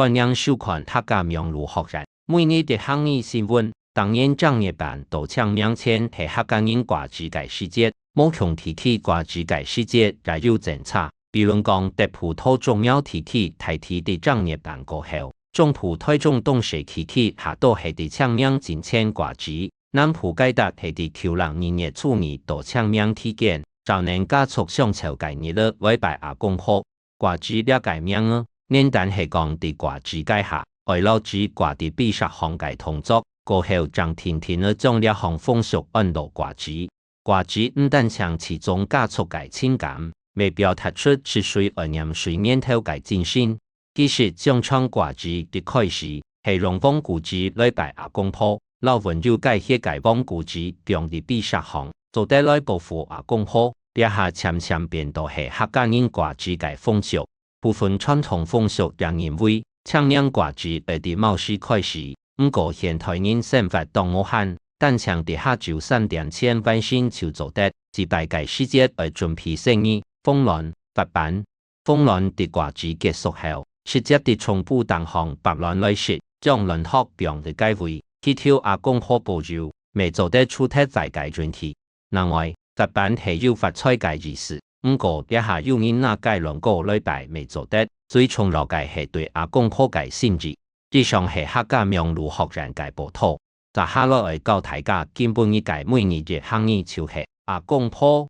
分享收看客家名如学人，每日的行业新闻，当然正业版都抢名签系客家人挂职界世界，某强提起挂职界世界也有政策，比如讲特普土重要提起提提的正业版过后，中普推中东社提起下都系的抢名进签挂职，南普改达系的求人年月处理都抢名体检，早年加速上潮界日了委拜阿公婆挂职了改名啊。年单系讲伫挂职界下，外老职挂伫必杀行界同作，过后张天天的将了行风俗按落挂职，挂职唔但像其中加速界情感，未表突出是谁而念谁念头界精神。其实将创挂职的开始，系用帮古职来拜阿公婆，老文就介些界帮古职中伫必杀行，做得来保护阿公婆，底下渐渐变到系客家人挂职界风俗。部分传统风俗让认为抢名挂职会伫冒失开始，不过现代人生活当无限，但强伫下就3.0万新就做得，自拜界世界而准备生意。风乱发版，风乱伫挂职结束后，直接伫重复同行白乱来说，将轮学变的改为去挑阿公婆保佑，未做得出体在界专题。另外，发版系有发彩界意思。不过，底下有人那介两个礼拜未做得，最重要嘅系对阿公婆嘅心意。以上系客家名如学人嘅报道。接下來會教大家基本一介每日嘅行業就係阿公婆，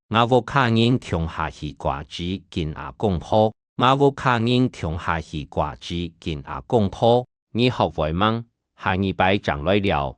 我無客人強下去掛職見阿公婆，我無客人強下去掛職見阿公婆。你學會嗎？下禮拜上來了。